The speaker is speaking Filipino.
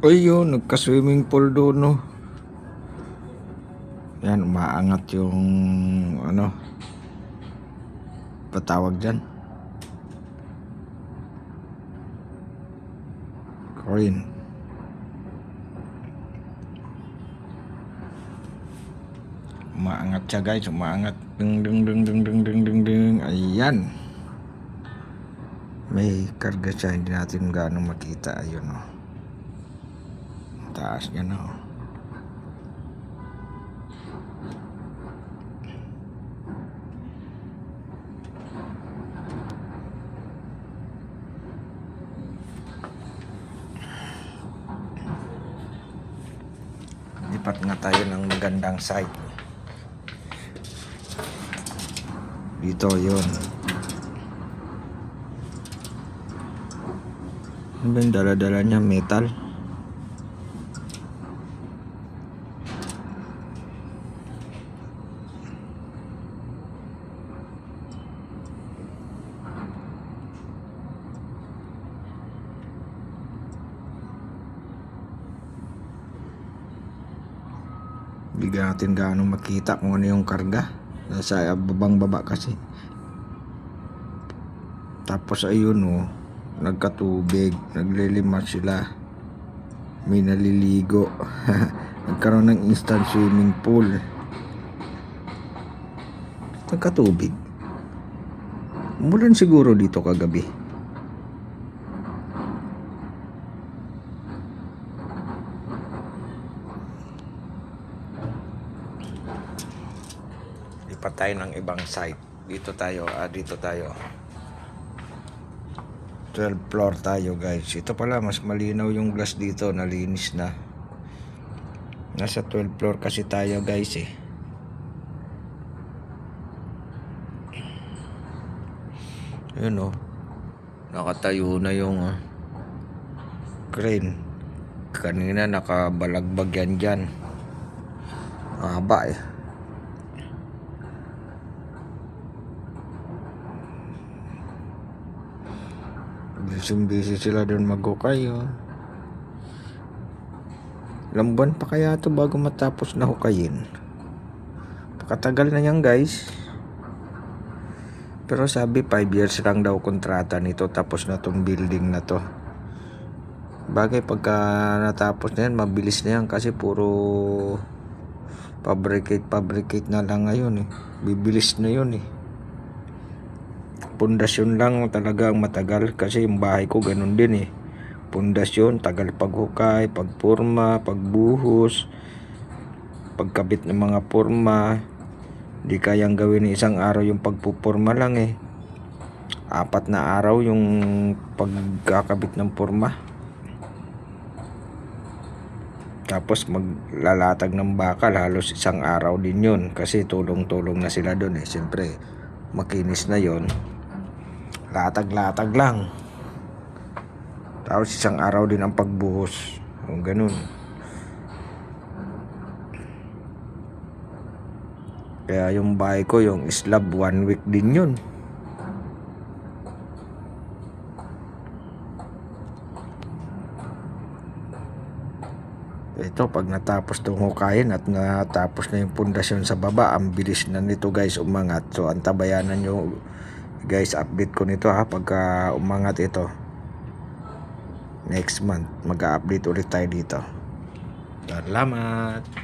Ayun, nagka-swimming pool doon, no. Yan, umaangat yung ano, patawag dyan, coin. Umaangat siya guys, umaangat. Ding ding ding ding ding ding ding ding. Ayan. May karga siya, hindi natin gaano makita. Ayun, oh. Taas niya na, oh. Lipat nga tayo ng magandang site. Dito, yun. Ano ba yung dala-dala niya? Metal? Hindi natin gaano makita kung ano yung karga. Nasa babang baba kasi. Tapos ayun, oh, nagkatubig, naglilimas sila, may naliligo. Nagkaroon ng instant swimming pool. Nagkatubig. Umulan siguro dito kagabi. Lipat tayo ng ibang site. Dito tayo, dito tayo. 12th floor tayo guys. Ito pala, mas malinaw yung glass dito, nalinis na. Nasa 12th floor kasi tayo guys eh. Yun, oh, nakatayo na yung crane. Kanina nakabalagbag yan dyan. Mahaba eh. Busy sila doon maghukay, oh. Ilang buwan pa kaya ito bago matapos na hukayin? Pakatagal na yan guys. Pero sabi 5 years lang daw kontrata nito, tapos na tong building na to. Bagay pagka natapos na yan, mabilis na yan kasi puro fabricate na lang ngayon eh. Bibilis na yun eh. Pundasyon lang talagang matagal kasi yung bahay ko ganun din eh. Pundasyon, tagal paghukay, pagpurma, pagbuhos, pagkabit ng mga purma. Di kayang gawin ng isang araw yung pagpupurma lang eh. 4 na araw yung pagkakabit ng purma. Tapos maglalatag ng bakal, halos 1 araw din yun kasi tulong-tulong na sila doon eh. Siyempre makinis na yon, latag-latag lang. Tapos 1 araw din ang pagbuhos. Kung ganun. Kaya yung bahay ko, yung slab, 1 week din yun. Ito, pag natapos itong hukayin at natapos na yung pundasyon sa baba, ang bilis na nito guys umangat. So antabayanan nyo guys, update ko nito ha pagka umangat ito. Next month mag-update ulit tayo dito. Salamat.